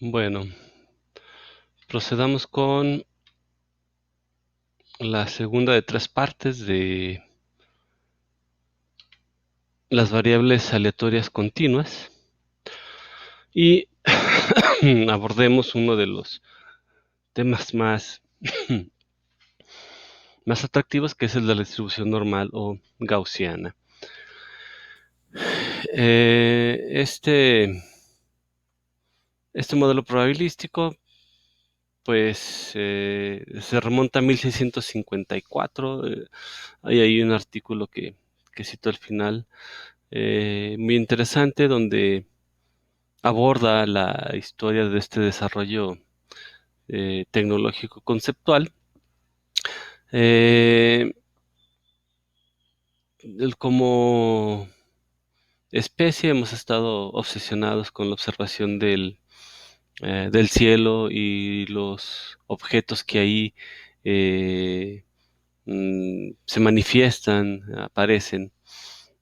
Bueno, procedamos con la segunda de tres partes de las variables aleatorias continuas y abordemos uno de los temas más atractivos, que es el de la distribución normal o gaussiana. Este modelo probabilístico pues se remonta a 1654. Hay ahí un artículo que cito al final, muy interesante, donde aborda la historia de este desarrollo tecnológico conceptual. Eh, Como especie hemos estado obsesionados con la observación del cielo y los objetos que ahí eh, se manifiestan, aparecen.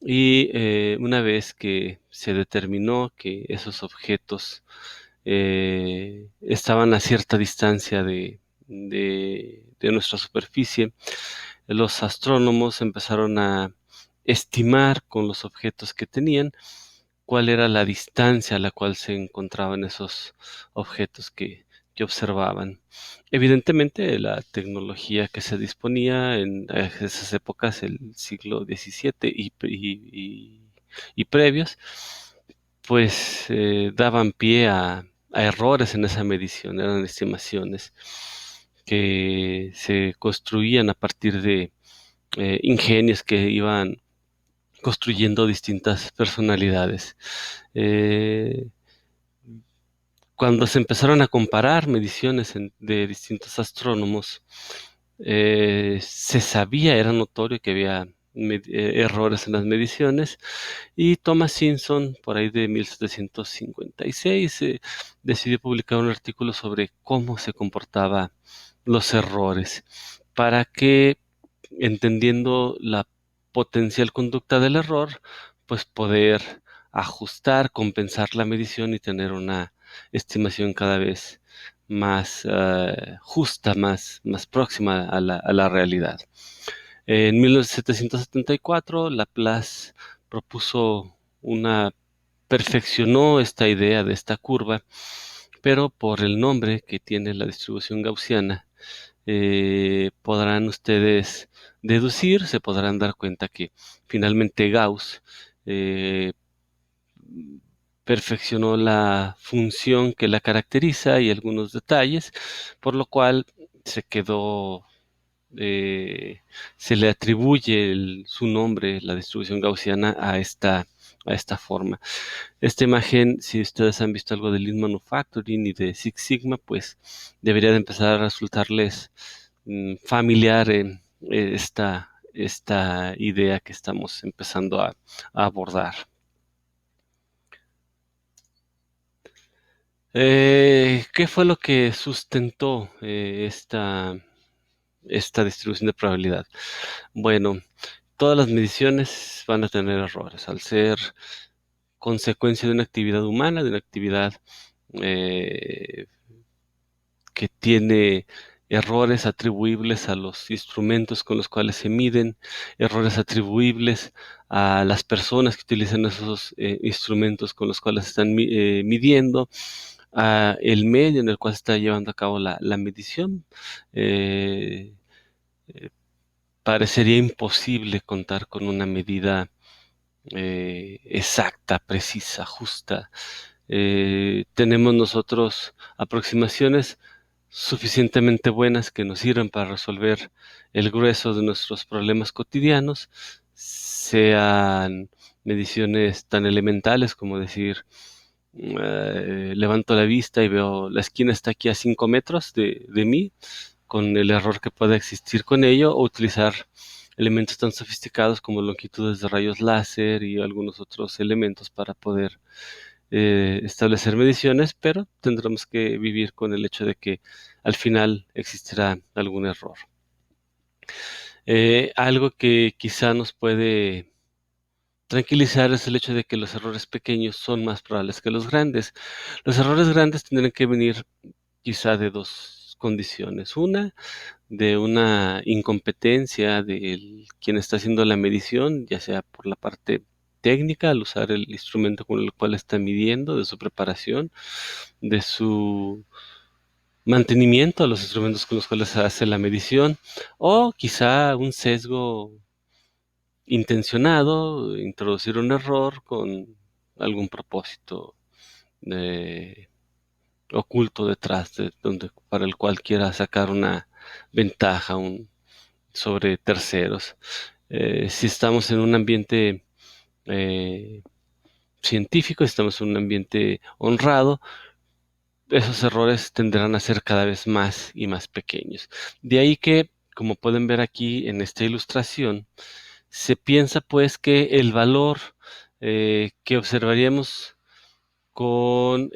Y una vez que se determinó que esos objetos estaban a cierta distancia de nuestra superficie, los astrónomos empezaron a estimar con los objetos que tenían cuál era la distancia a la cual se encontraban esos objetos que observaban. Evidentemente, la tecnología que se disponía en esas épocas, el siglo XVII y previos, pues daban pie a errores en esa medición. Eran estimaciones que se construían a partir de ingenios que iban construyendo distintas personalidades. Eh, Cuando se empezaron a comparar mediciones de distintos astrónomos, se sabía, era notorio que había errores en las mediciones, y Thomas Simpson, por ahí de 1756, decidió publicar un artículo sobre cómo se comportaban los errores, para que, entendiendo la potencial conducta del error, pues poder ajustar, compensar la medición y tener una estimación cada vez más justa, más próxima a la realidad. En 1774, Laplace propuso perfeccionó esta idea de esta curva, pero por el nombre que tiene la distribución gaussiana, podrán ustedes deducir, se podrán dar cuenta que finalmente Gauss eh, perfeccionó la función que la caracteriza y algunos detalles, por lo cual se quedó, eh, se le atribuye su nombre, la distribución gaussiana, a esta forma. Esta imagen, si ustedes han visto algo de Lean Manufacturing y de Six Sigma, pues debería de empezar a resultarles familiar en esta idea que estamos empezando a abordar. ¿Qué fue lo que sustentó esta distribución de probabilidad? Bueno, todas las mediciones van a tener errores al ser consecuencia de una actividad humana, de una actividad eh, que tiene errores atribuibles a los instrumentos con los cuales se miden, errores atribuibles a las personas que utilizan esos instrumentos con los cuales están midiendo, a el medio en el cual se está llevando a cabo la medición. Eh, eh, Parecería imposible contar con una medida exacta, precisa, justa. Tenemos nosotros aproximaciones suficientemente buenas que nos sirven para resolver el grueso de nuestros problemas cotidianos, sean mediciones tan elementales como decir, levanto la vista y veo la esquina está aquí a 5 metros de mí, con el error que pueda existir con ello, o utilizar elementos tan sofisticados como longitudes de rayos láser y algunos otros elementos para poder establecer mediciones, pero tendremos que vivir con el hecho de que al final existirá algún error. Algo que quizá nos puede tranquilizar es el hecho de que los errores pequeños son más probables que los grandes. Los errores grandes tendrán que venir quizá de dos condiciones. Una, de una incompetencia de quien está haciendo la medición, ya sea por la parte técnica, al usar el instrumento con el cual está midiendo, de su preparación, de su mantenimiento a los instrumentos con los cuales se hace la medición, o quizá un sesgo intencionado, introducir un error con algún propósito eh, oculto detrás, para el cual quiera sacar una ventaja sobre terceros. Si estamos en un ambiente eh, científico, si estamos en un ambiente honrado, esos errores tendrán a ser cada vez más y más pequeños. De ahí que, como pueden ver aquí en esta ilustración, se piensa pues que el valor que observaríamos con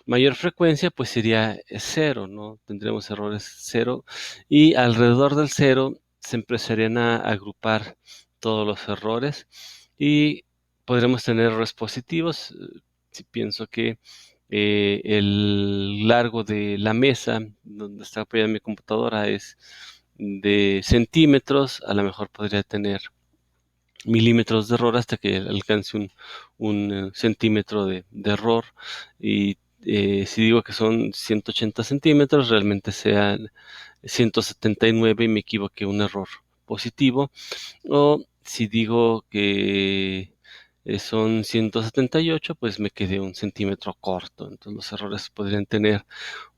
mayor frecuencia pues sería cero, ¿no? Tendremos errores cero y alrededor del cero se empezarían a agrupar todos los errores y podremos tener errores positivos. Si pienso que el largo de la mesa donde está apoyada mi computadora es de centímetros, a lo mejor podría tener milímetros de error hasta que alcance un centímetro de error. Y si digo que son 180 centímetros, realmente sean 179 y me equivoqué, un error positivo. O si digo que son 178, pues me quedé un centímetro corto. Entonces los errores podrían tener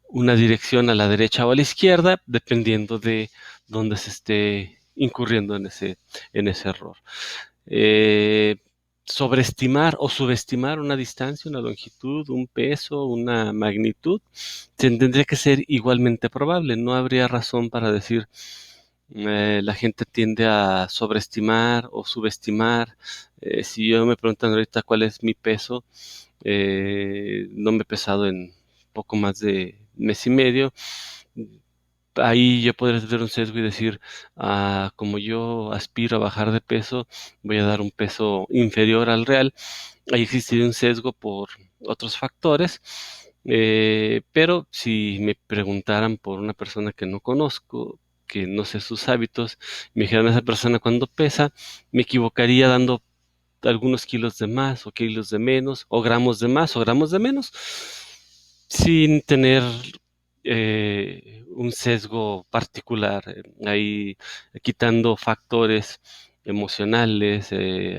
una dirección a la derecha o a la izquierda, dependiendo de dónde se esté incurriendo en ese error. Eh, Sobreestimar o subestimar una distancia, una longitud, un peso, una magnitud, tendría que ser igualmente probable. No habría razón para decir la gente tiende a sobreestimar o subestimar. Si yo me preguntan ahorita cuál es mi peso, no me he pesado en poco más de mes y medio. Ahí yo podría tener un sesgo y decir, como yo aspiro a bajar de peso, voy a dar un peso inferior al real. Ahí existiría un sesgo por otros factores, pero si me preguntaran por una persona que no conozco, que no sé sus hábitos, me dijeran esa persona cuando pesa, me equivocaría dando algunos kilos de más o kilos de menos, o gramos de más o gramos de menos, sin tener un sesgo particular, ahí quitando factores emocionales,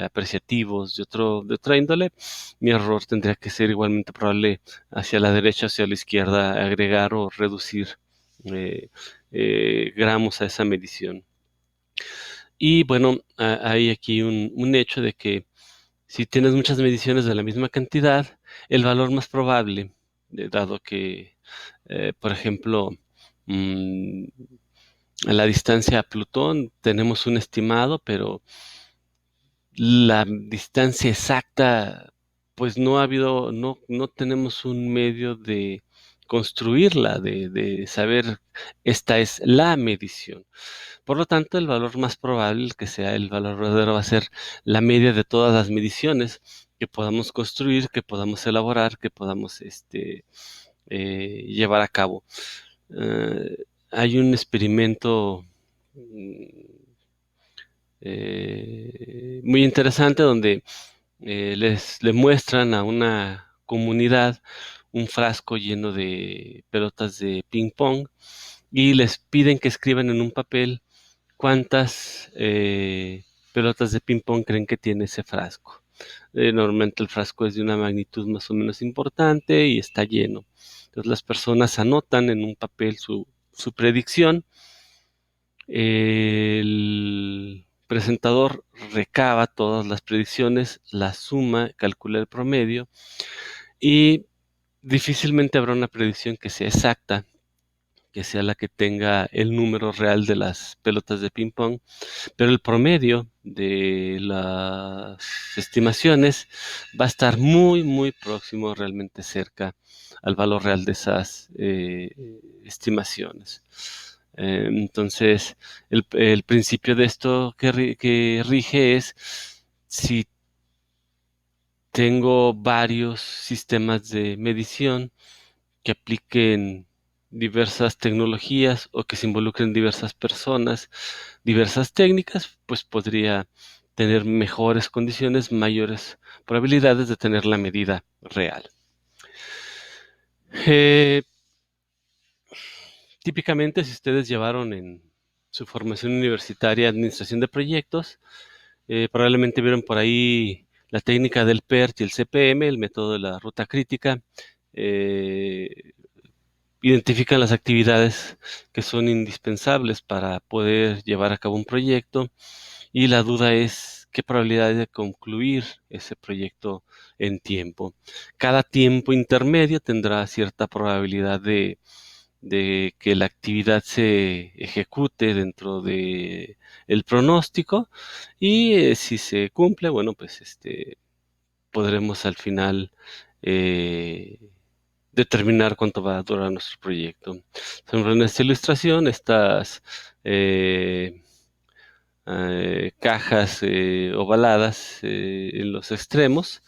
apreciativos de otra índole. Mi error tendría que ser igualmente probable hacia la derecha, hacia la izquierda, agregar o reducir eh, gramos a esa medición. Y bueno, hay aquí un hecho de que si tienes muchas mediciones de la misma cantidad, el valor más probable, dado que, por ejemplo, mm, a la distancia a Plutón tenemos un estimado, pero la distancia exacta, pues no ha habido, no tenemos un medio de construirla, de saber esta es la medición. Por lo tanto, el valor más probable, que sea el valor verdadero, va a ser la media de todas las mediciones que podamos construir, que podamos elaborar, que podamos llevar a cabo. Hay un experimento muy interesante donde le muestran a una comunidad un frasco lleno de pelotas de ping pong y les piden que escriban en un papel cuántas pelotas de ping pong creen que tiene ese frasco. Normalmente el frasco es de una magnitud más o menos importante y está lleno. Entonces las personas anotan en un papel su predicción. El presentador recaba todas las predicciones, las suma, calcula el promedio y difícilmente habrá una predicción que sea exacta, que sea la que tenga el número real de las pelotas de ping pong, pero el promedio de las estimaciones va a estar muy, muy próximo, realmente cerca al valor real de esas estimaciones. Entonces, el principio de esto que rige es si tengo varios sistemas de medición que apliquen diversas tecnologías o que se involucren diversas personas, diversas técnicas, pues podría tener mejores condiciones, mayores probabilidades de tener la medida real. Eh, Típicamente, si ustedes llevaron en su formación universitaria administración de proyectos, probablemente vieron por ahí la técnica del PERT y el CPM, el método de la ruta crítica. Eh, Identifican las actividades que son indispensables para poder llevar a cabo un proyecto y la duda es qué probabilidad hay de concluir ese proyecto en tiempo. Cada tiempo intermedio tendrá cierta probabilidad de que la actividad se ejecute dentro de el pronóstico y si se cumple, bueno, pues podremos al final determinar cuánto va a durar nuestro proyecto. En esta ilustración, estas eh, cajas ovaladas en los extremos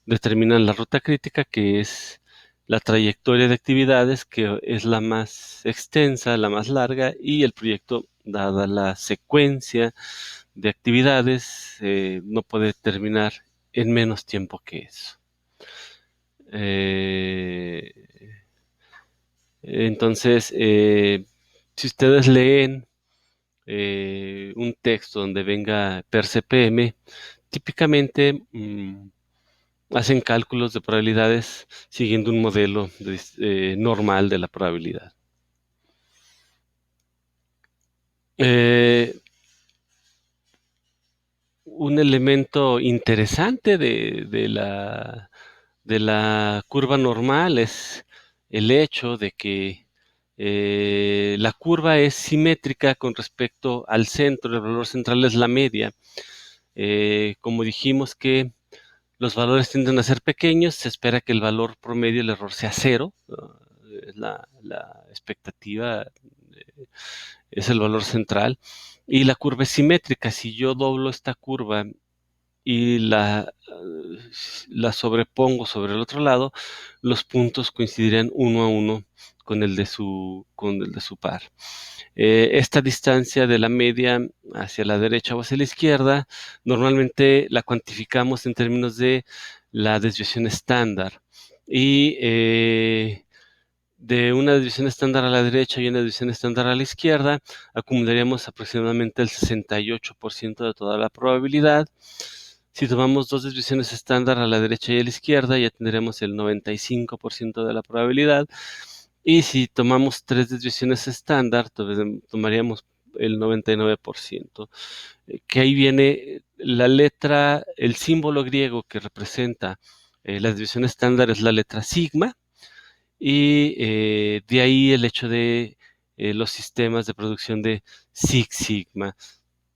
determinan la ruta crítica, que es la trayectoria de actividades, que es la más extensa, la más larga, y el proyecto, dada la secuencia de actividades, no puede terminar en menos tiempo que eso. Eh, entonces, si ustedes leen un texto donde venga per CPM, típicamente hacen cálculos de probabilidades siguiendo un modelo normal de la probabilidad. Eh, un elemento interesante de la curva normal es el hecho de que la curva es simétrica con respecto al centro, el valor central es la media. Como dijimos que los valores tienden a ser pequeños, se espera que el valor promedio del error sea cero, es la expectativa, es el valor central, y la curva es simétrica. Si yo doblo esta curva y la sobrepongo sobre el otro lado, los puntos coincidirían uno a uno con el de su par. Esta distancia de la media hacia la derecha o hacia la izquierda, normalmente la cuantificamos en términos de la desviación estándar. Y de una desviación estándar a la derecha y una desviación estándar a la izquierda, acumularíamos aproximadamente el 68% de toda la probabilidad. Si tomamos dos desviaciones estándar a la derecha y a la izquierda, ya tendremos el 95% de la probabilidad. Y si tomamos tres desviaciones estándar, tomaríamos el 99%. Que ahí viene la letra, el símbolo griego que representa la desviación estándar es la letra sigma, y de ahí el hecho de los sistemas de producción de Six Sigma.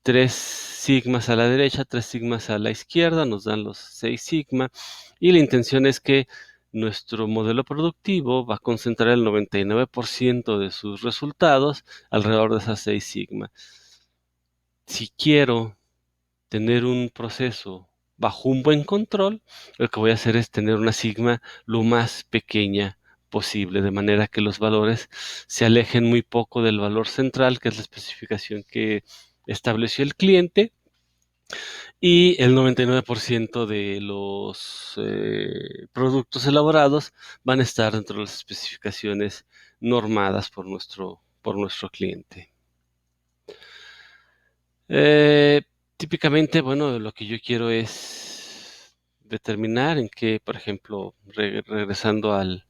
3 sigmas a la derecha, 3 sigmas a la izquierda, nos dan los 6 sigma, y la intención es que nuestro modelo productivo va a concentrar el 99% de sus resultados alrededor de esas 6 sigma. Si quiero tener un proceso bajo un buen control, lo que voy a hacer es tener una sigma lo más pequeña posible, de manera que los valores se alejen muy poco del valor central, que es la especificación que estableció el cliente, y el 99% de los productos elaborados van a estar dentro de las especificaciones normadas por nuestro cliente. Eh, Típicamente, bueno, lo que yo quiero es determinar en qué, por ejemplo, regresando al,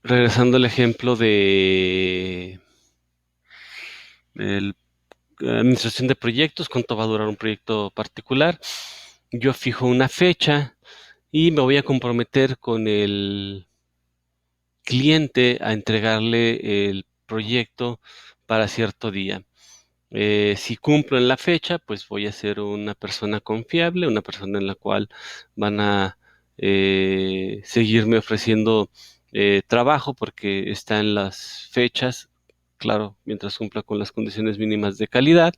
regresando al ejemplo de el, administración de proyectos, cuánto va a durar un proyecto particular. Yo fijo una fecha y me voy a comprometer con el cliente a entregarle el proyecto para cierto día. Si cumplo en la fecha, pues voy a ser una persona confiable, una persona en la cual van a seguirme ofreciendo trabajo porque está en las fechas, claro, mientras cumpla con las condiciones mínimas de calidad,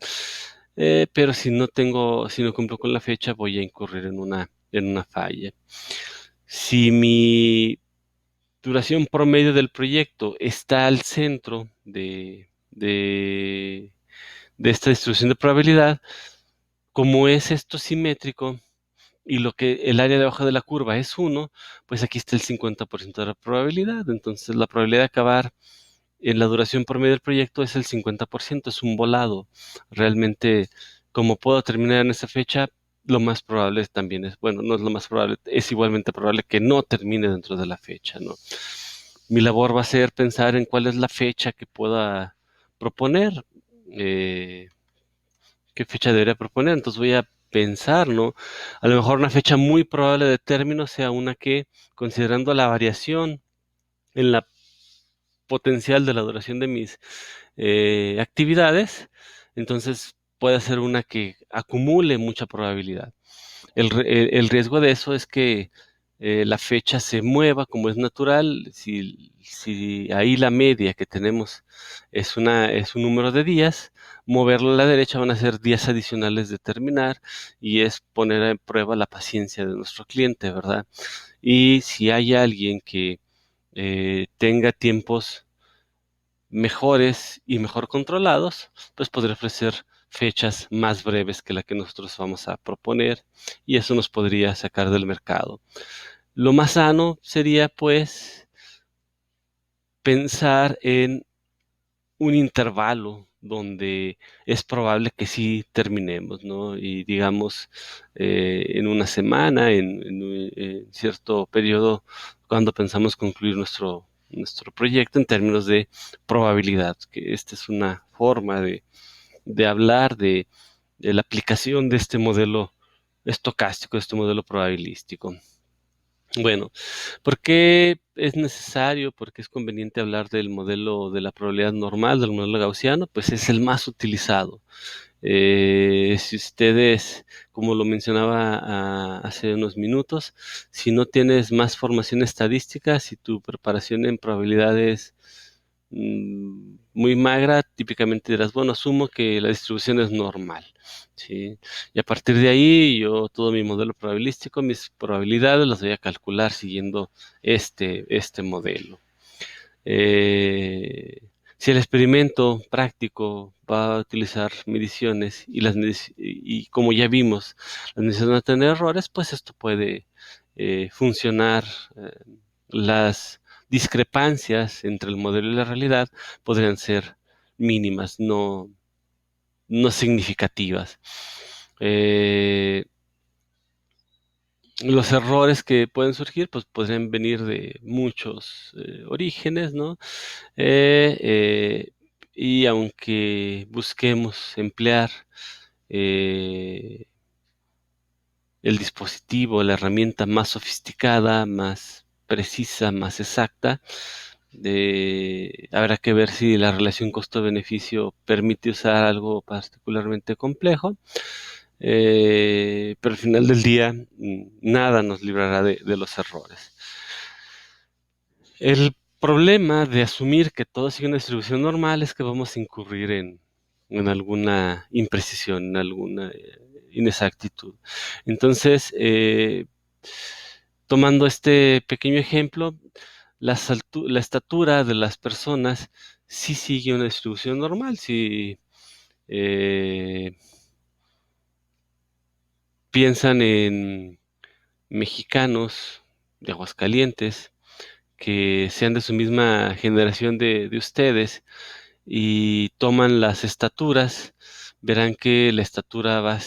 pero si no cumplo con la fecha, voy a incurrir en una falla. Si mi duración promedio del proyecto está al centro de esta distribución de probabilidad, como es esto simétrico y lo que el área debajo de la curva es 1, pues aquí está el 50% de la probabilidad. Entonces la probabilidad de acabar en la duración promedio del proyecto es el 50%, es un volado. Realmente, como puedo terminar en esa fecha, lo más probable también es, bueno, no es lo más probable, es igualmente probable que no termine dentro de la fecha, ¿no? Mi labor va a ser pensar en cuál es la fecha que pueda proponer, eh, qué fecha debería proponer. Entonces voy a pensar, ¿no? A lo mejor una fecha muy probable de término sea una que, considerando la variación en la potencial de la duración de mis actividades, entonces puede ser una que acumule mucha probabilidad. El riesgo de eso es que la fecha se mueva como es natural. Si ahí la media que tenemos es un número de días, moverlo a la derecha van a ser días adicionales de terminar y es poner en prueba la paciencia de nuestro cliente, ¿verdad? Y si hay alguien que tenga tiempos mejores y mejor controlados, pues podría ofrecer fechas más breves que la que nosotros vamos a proponer y eso nos podría sacar del mercado. Lo más sano sería pues pensar en un intervalo donde es probable que sí terminemos, ¿no? Y digamos, en una semana, en cierto periodo, cuando pensamos concluir nuestro proyecto en términos de probabilidad, que esta es una forma de hablar de la aplicación de este modelo estocástico, de este modelo probabilístico. Bueno, ¿por qué es necesario, por qué es conveniente hablar del modelo de la probabilidad normal, del modelo gaussiano? Pues es el más utilizado. Si ustedes, como lo mencionaba hace unos minutos, si no tienes más formación estadística, si tu preparación en probabilidades muy magra, típicamente dirás, bueno, asumo que la distribución es normal, ¿sí? Y a partir de ahí, yo todo mi modelo probabilístico, mis probabilidades las voy a calcular siguiendo este modelo. Eh, si el experimento práctico va a utilizar mediciones y como ya vimos, las mediciones van a tener errores, pues esto puede funcionar. eh, las discrepancias entre el modelo y la realidad podrían ser mínimas, no significativas. Eh, los errores que pueden surgir, pues podrían venir de muchos orígenes, ¿no? Eh, eh, y aunque busquemos emplear eh, el dispositivo, la herramienta más sofisticada, más precisa, más exacta, habrá que ver si la relación costo-beneficio permite usar algo particularmente complejo, pero al final del día nada nos librará de los errores. El problema de asumir que todo sigue una distribución normal es que vamos a incurrir en alguna imprecisión, en alguna inexactitud. Entonces, tomando este pequeño ejemplo, la estatura de las personas sí sigue una distribución normal. Si eh, piensan en mexicanos de Aguascalientes que sean de su misma generación de ustedes y toman las estaturas, verán que la estatura va a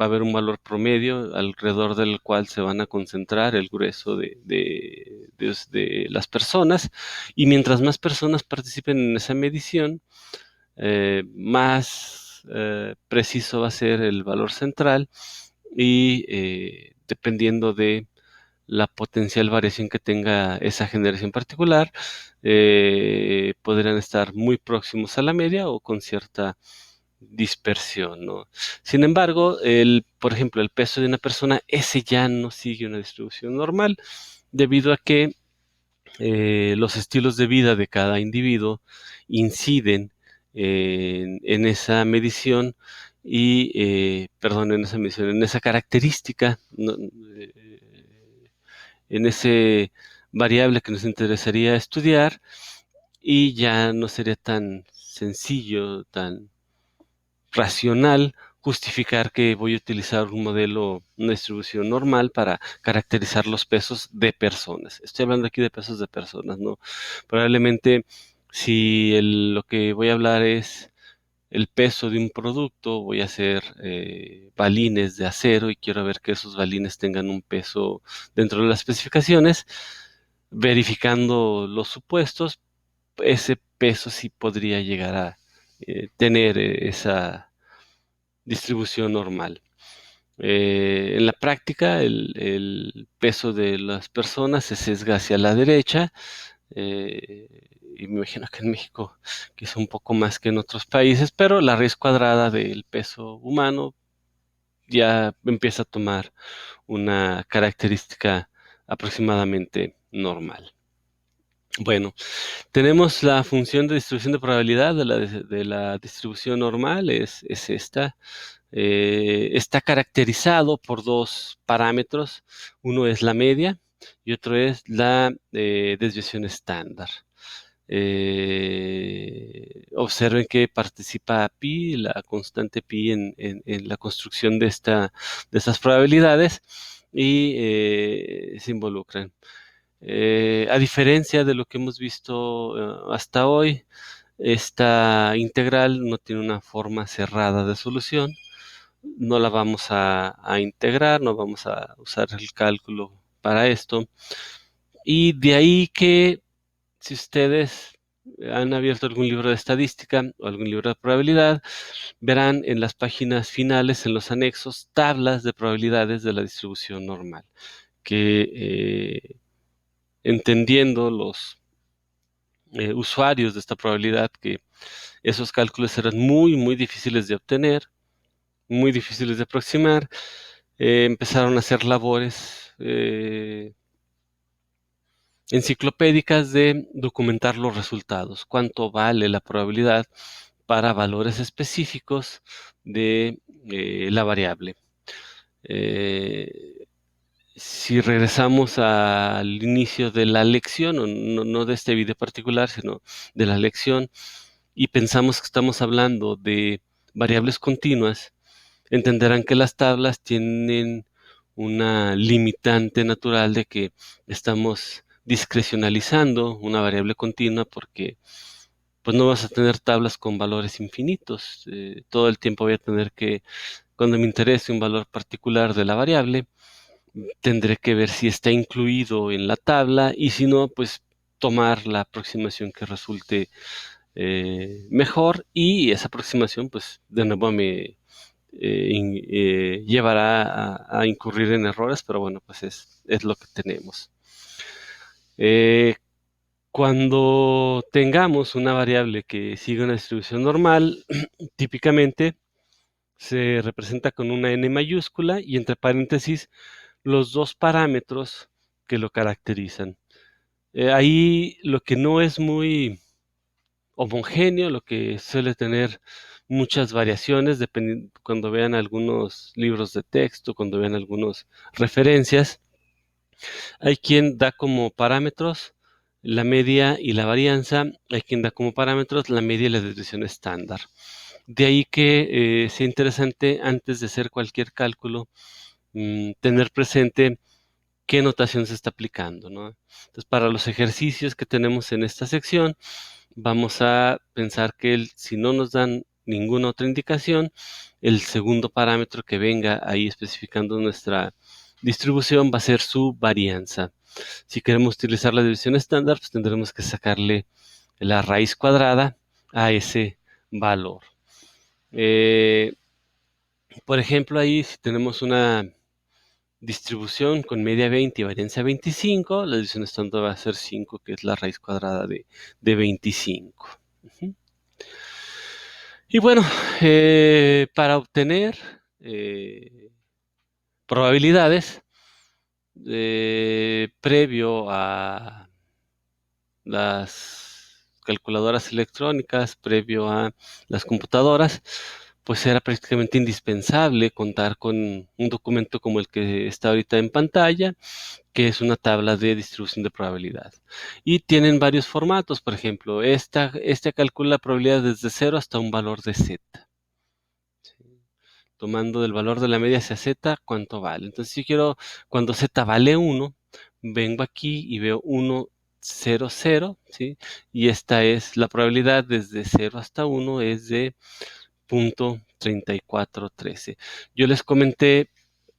haber un valor promedio alrededor del cual se van a concentrar el grueso de las personas y mientras más personas participen en esa medición, más preciso va a ser el valor central y dependiendo de la potencial variación que tenga esa generación particular, podrían estar muy próximos a la media o con cierta dispersión, ¿no? Sin embargo, por ejemplo, el peso de una persona, ese ya no sigue una distribución normal, debido a que los estilos de vida de cada individuo inciden en esa medición y, en esa característica, en ese variable que nos interesaría estudiar, y ya no sería tan sencillo, tan racional justificar que voy a utilizar un modelo, una distribución normal para caracterizar los pesos de personas. Estoy hablando aquí de pesos de personas, ¿no? Probablemente si lo que voy a hablar es el peso de un producto, voy a hacer balines de acero y quiero ver que esos balines tengan un peso dentro de las especificaciones. Verificando los supuestos, ese peso sí podría llegar a tener esa distribución normal. En la práctica, el peso de las personas se sesga hacia la derecha, y me imagino que en México quizá un poco más que en otros países, pero la raíz cuadrada del peso humano ya empieza a tomar una característica aproximadamente normal. Bueno, tenemos la función de distribución de probabilidad de la distribución normal, es esta. Está caracterizado por dos parámetros. Uno es la media y otro es la desviación estándar. Observen que participa pi, la constante pi, en la construcción de estas probabilidades, y se involucran. A diferencia de lo que hemos visto hasta hoy, esta integral no tiene una forma cerrada de solución. No la vamos a integrar, no vamos a usar el cálculo para esto. Y de ahí que si ustedes han abierto algún libro de estadística o algún libro de probabilidad, verán en las páginas finales, en los anexos, tablas de probabilidades de la distribución normal, que entendiendo los usuarios de esta probabilidad que esos cálculos eran muy, muy difíciles de obtener, muy difíciles de aproximar, empezaron a hacer labores enciclopédicas de documentar los resultados, cuánto vale la probabilidad para valores específicos de la variable. Si regresamos al inicio de la lección, o no de este video particular, sino de la lección, y pensamos que estamos hablando de variables continuas, entenderán que las tablas tienen una limitante natural de que estamos discrecionalizando una variable continua, porque pues no vas a tener tablas con valores infinitos. Todo el tiempo voy a tener que, cuando me interese un valor particular de la variable, tendré que ver si está incluido en la tabla, y si no, pues tomar la aproximación que resulte mejor, y esa aproximación pues de nuevo me llevará a incurrir en errores, pero bueno, pues es lo que tenemos. Cuando tengamos una variable que sigue una distribución normal, típicamente se representa con una n mayúscula y entre paréntesis los dos parámetros que lo caracterizan. Ahí lo que no es muy homogéneo, lo que suele tener muchas variaciones, cuando vean algunos libros de texto, cuando vean algunas referencias, hay quien da como parámetros la media y la varianza, hay quien da como parámetros la media y la desviación estándar. De ahí que sea interesante, antes de hacer cualquier cálculo, tener presente qué notación se está aplicando, ¿no? Entonces, para los ejercicios que tenemos en esta sección, vamos a pensar que si no nos dan ninguna otra indicación, el segundo parámetro que venga ahí especificando nuestra distribución va a ser su varianza. Si queremos utilizar la división estándar, pues tendremos que sacarle la raíz cuadrada a ese valor. Por ejemplo, ahí si tenemos una distribución con media 20 y varianza 25, la división estándar va a ser 5, que es la raíz cuadrada de 25. Y bueno, para obtener probabilidades, previo a las calculadoras electrónicas, previo a las computadoras, pues era prácticamente indispensable contar con un documento como el que está ahorita en pantalla, que es una tabla de distribución de probabilidad. Y tienen varios formatos, por ejemplo, esta calcula la probabilidad desde 0 hasta un valor de z. ¿Sí? Tomando del valor de la media hacia z, ¿cuánto vale? Entonces, si yo quiero, cuando z vale 1, vengo aquí y veo 1, 0, 0, ¿sí? Y esta es la probabilidad desde 0 hasta 1, es de 0.3413. Yo les comenté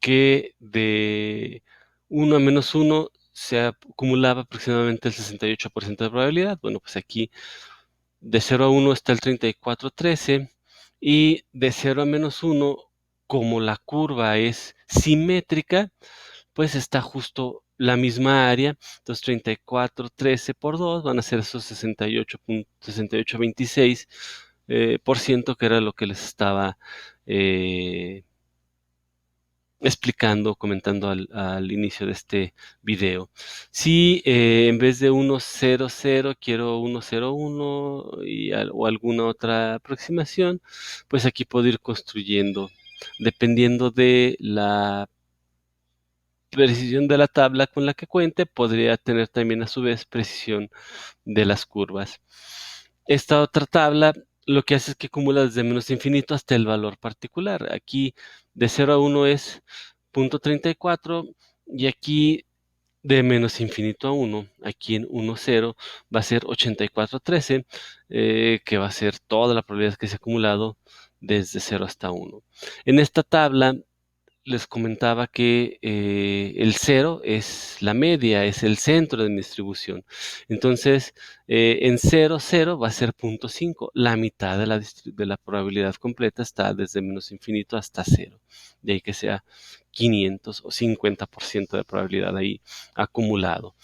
que de 1 a menos 1 se acumulaba aproximadamente el 68% de probabilidad. Bueno, pues aquí de 0 a 1 está el 3413 y de 0 a menos 1, como la curva es simétrica, pues está justo la misma área. Entonces 3413 por 2 van a ser esos 68.6826 por ciento, que era lo que les estaba eh, explicando, comentando al inicio de este video. Si en vez de 100 quiero 101 o alguna otra aproximación, pues aquí puedo ir construyendo, dependiendo de la precisión de la tabla con la que cuente, podría tener también a su vez precisión de las curvas. Esta otra tabla lo que hace es que acumula desde menos infinito hasta el valor particular. Aquí de 0 a 1 es 0.34 y aquí de menos infinito a 1, aquí en 1, 0, va a ser 8413, que va a ser toda la probabilidad que se ha acumulado desde 0 hasta 1. En esta tabla les comentaba que el 0 es la media, es el centro de mi distribución. Entonces, en 0, 0 va a ser 0.5. La mitad de la probabilidad completa está desde menos infinito hasta 0. De ahí que sea 500 o 50% de probabilidad ahí acumulado.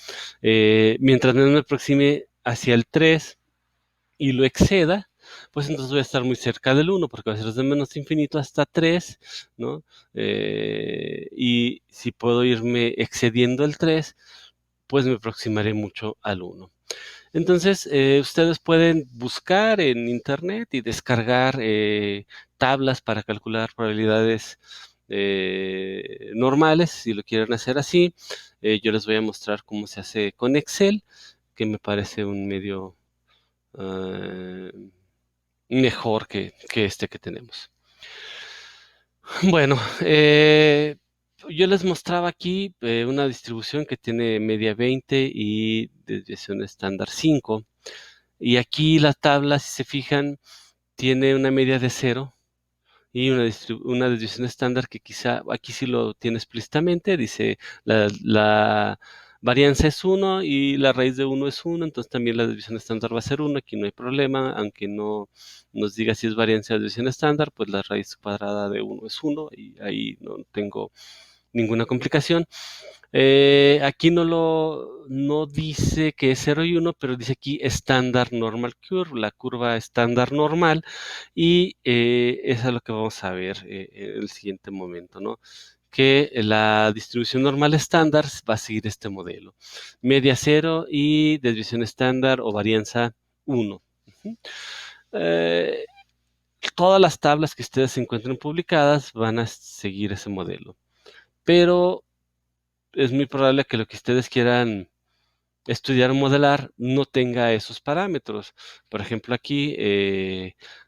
Mientras menos me aproxime hacia el 3 y lo exceda, pues entonces voy a estar muy cerca del 1, porque va a ser desde menos infinito hasta 3, ¿no? Y si puedo irme excediendo el 3, pues me aproximaré mucho al 1. Entonces, ustedes pueden buscar en internet y descargar tablas para calcular probabilidades normales, si lo quieren hacer así. Yo les voy a mostrar cómo se hace con Excel, que me parece un medio mejor que este que tenemos. Bueno, yo les mostraba aquí una distribución que tiene media 20 y desviación estándar 5. Y aquí la tabla, si se fijan, tiene una media de 0 y una desviación estándar que quizá aquí sí lo tiene explícitamente. Dice la varianza es 1 y la raíz de 1 es 1, entonces también la desviación estándar va a ser 1. Aquí no hay problema, aunque no nos diga si es varianza o desviación estándar, pues la raíz cuadrada de 1 es 1 y ahí no tengo ninguna complicación. Aquí no dice que es 0 y 1, pero dice aquí estándar normal curve, la curva estándar normal, y eso es lo que vamos a ver en el siguiente momento, ¿no? Que la distribución normal estándar va a seguir este modelo. Media 0 y desviación estándar o varianza 1. Todas las tablas que ustedes encuentren publicadas van a seguir ese modelo, pero es muy probable que lo que ustedes quieran estudiar o modelar no tenga esos parámetros. Por ejemplo, aquí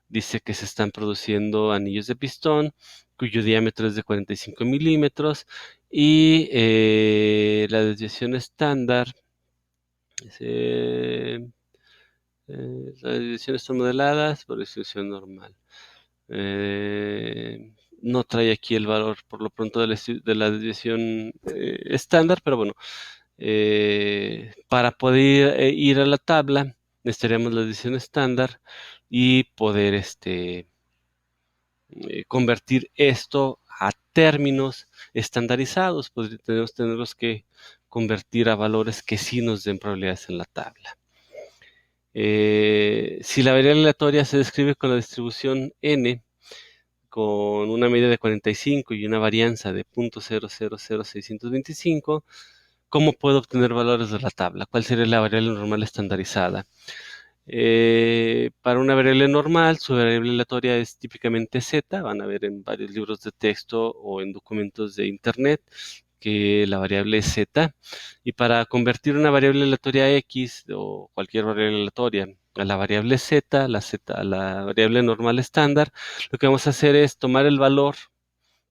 dice que se están produciendo anillos de pistón cuyo diámetro es de 45 milímetros y la desviación estándar, las desviaciones están modeladas por distribución normal. No trae aquí el valor por lo pronto de la desviación estándar, pero bueno, para poder ir a la tabla necesitaríamos la desviación estándar y poder convertir esto a términos estandarizados. Podríamos tenerlos que convertir a valores que sí nos den probabilidades en la tabla. Si la variable aleatoria se describe con la distribución n, con una media de 45 y una varianza de 0.000625, ¿cómo puedo obtener valores de la tabla? ¿Cuál sería la variable normal estandarizada? Para una variable normal, su variable aleatoria es típicamente z. Van a ver en varios libros de texto o en documentos de internet que la variable es z. Y para convertir una variable aleatoria x o cualquier variable aleatoria a la variable z, a la variable normal estándar, lo que vamos a hacer es tomar el valor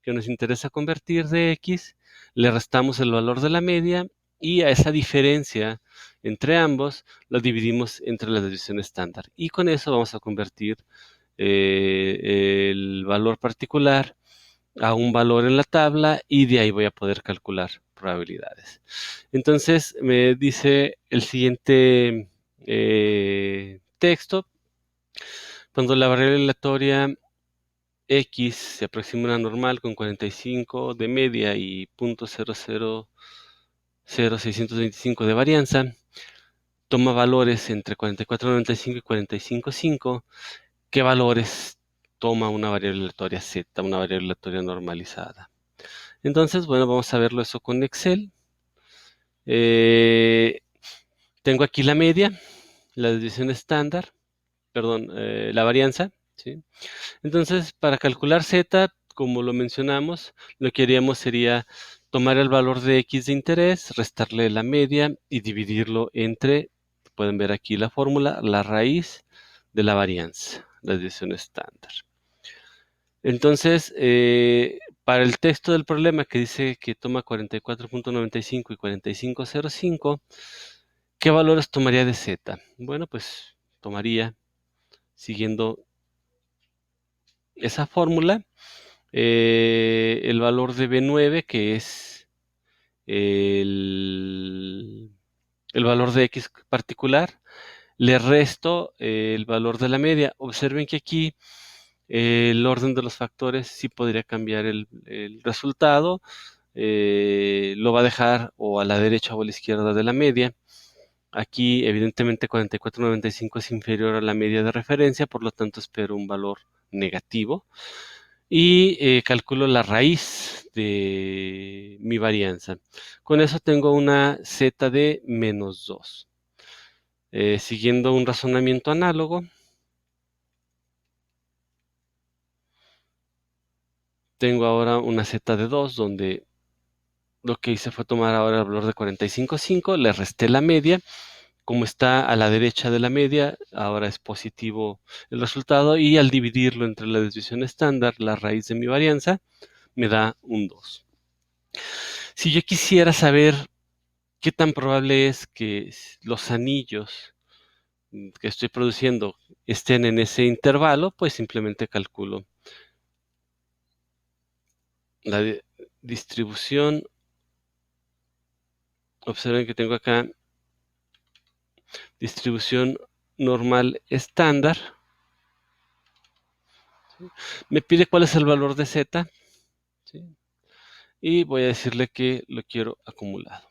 que nos interesa convertir de x, le restamos el valor de la media y a esa diferencia entre ambos lo dividimos entre la desviación estándar. Y con eso vamos a convertir el valor particular a un valor en la tabla y de ahí voy a poder calcular probabilidades. Entonces me dice el siguiente texto: cuando la variable aleatoria x se aproxima a una normal con 45 de media y 0.000625 de varianza, toma valores entre 44.95 y 45.5. ¿Qué valores toma una variable aleatoria z, una variable aleatoria normalizada? Entonces, bueno, vamos a verlo eso con Excel. Tengo aquí la media, la desviación estándar, perdón, la varianza, ¿sí? Entonces, para calcular z, como lo mencionamos, lo que haríamos sería tomar el valor de x de interés, restarle la media y dividirlo entre, pueden ver aquí la fórmula, la raíz de la varianza, la desviación estándar. Entonces, para el texto del problema que dice que toma 44.95 y 45.05, ¿qué valores tomaría de z? Bueno, pues tomaría, siguiendo esa fórmula, el valor de B9, que es el, el valor de X particular, le resto el valor de la media. Observen que aquí el orden de los factores sí podría cambiar el resultado. Lo va a dejar o a la derecha o a la izquierda de la media. Aquí, evidentemente, 44.95 es inferior a la media de referencia, por lo tanto espero un valor negativo. Y calculo la raíz de mi varianza. Con eso tengo una z de menos 2. Siguiendo un razonamiento análogo, tengo ahora una z de 2, donde lo que hice fue tomar ahora el valor de 45.5, le resté la media. Como está a la derecha de la media, ahora es positivo el resultado, y al dividirlo entre la desviación estándar, la raíz de mi varianza, me da un 2. Si yo quisiera saber qué tan probable es que los anillos que estoy produciendo estén en ese intervalo, pues simplemente calculo la distribución. Observen que tengo acá distribución normal estándar. Me pide cuál es el valor de z, ¿sí? Y voy a decirle que lo quiero acumulado.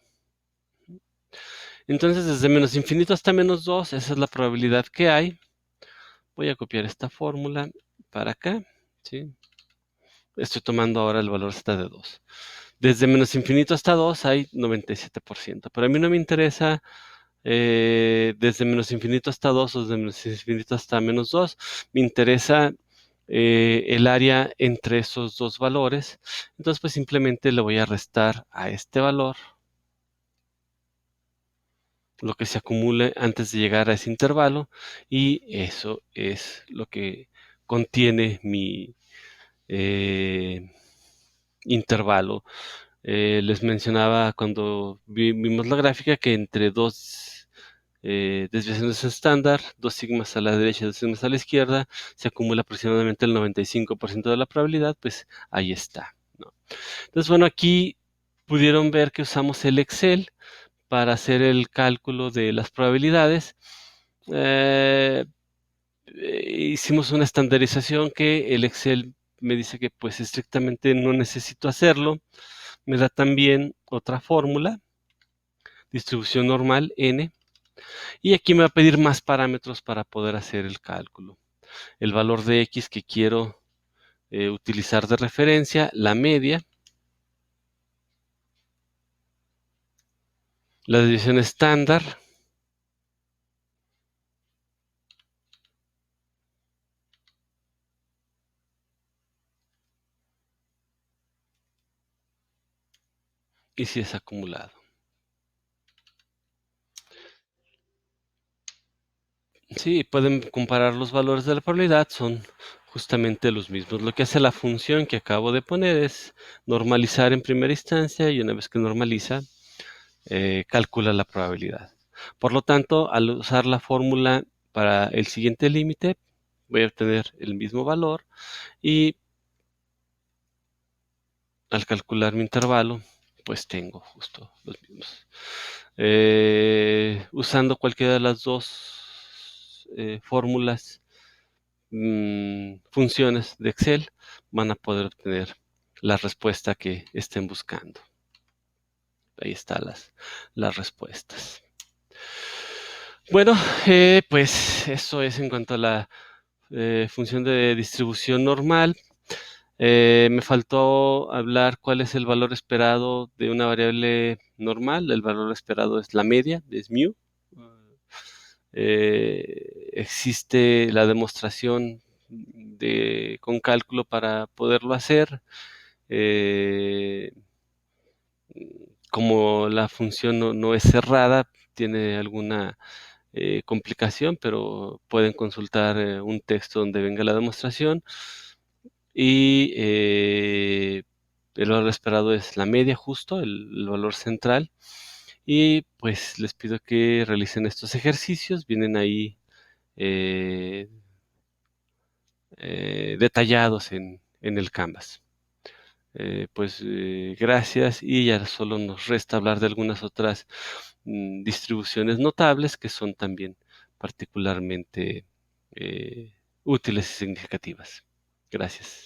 Entonces, desde menos infinito hasta menos 2, esa es la probabilidad que hay. Voy a copiar esta fórmula para acá, ¿sí? Estoy tomando ahora el valor z de 2. Desde menos infinito hasta 2 hay 97%, pero a mí no me interesa desde menos infinito hasta 2 o desde menos infinito hasta menos 2. Me interesa el área entre esos dos valores. Entonces, pues simplemente le voy a restar a este valor lo que se acumule antes de llegar a ese intervalo, y eso es lo que contiene mi intervalo. Les mencionaba cuando vimos la gráfica que entre dos desviaciones estándar, 2 sigmas a la derecha y 2 sigmas a la izquierda, se acumula aproximadamente el 95% de la probabilidad. Pues ahí está, ¿no? Entonces, bueno, aquí pudieron ver que usamos el Excel para hacer el cálculo de las probabilidades. Eh, Hicimos una estandarización que el Excel me dice que pues estrictamente no necesito hacerlo. Me da también otra fórmula, distribución normal n, y aquí me va a pedir más parámetros para poder hacer el cálculo. El valor de x que quiero utilizar de referencia, la media, La desviación estándar y si es acumulado. Sí, pueden comparar los valores de la probabilidad, son justamente los mismos. Lo que hace la función que acabo de poner es normalizar en primera instancia y una vez que normaliza, calcula la probabilidad. Por lo tanto, al usar la fórmula para el siguiente límite, voy a obtener el mismo valor y al calcular mi intervalo, pues tengo justo los mismos. Usando cualquiera de las dos fórmulas, funciones de Excel, van a poder obtener la respuesta que estén buscando. Ahí están las respuestas. Bueno, pues eso es en cuanto a la función de distribución normal. Me faltó hablar cuál es el valor esperado de una variable normal. El valor esperado es la media, es mu. Existe la demostración con cálculo para poderlo hacer. Eh, como la función no es cerrada, tiene alguna complicación, pero pueden consultar un texto donde venga la demostración. Y el valor esperado es la media justo, el valor central. Y pues les pido que realicen estos ejercicios. Vienen ahí eh, detallados en el Canvas. Gracias y ya solo nos resta hablar de algunas otras distribuciones notables que son también particularmente útiles y significativas. Gracias.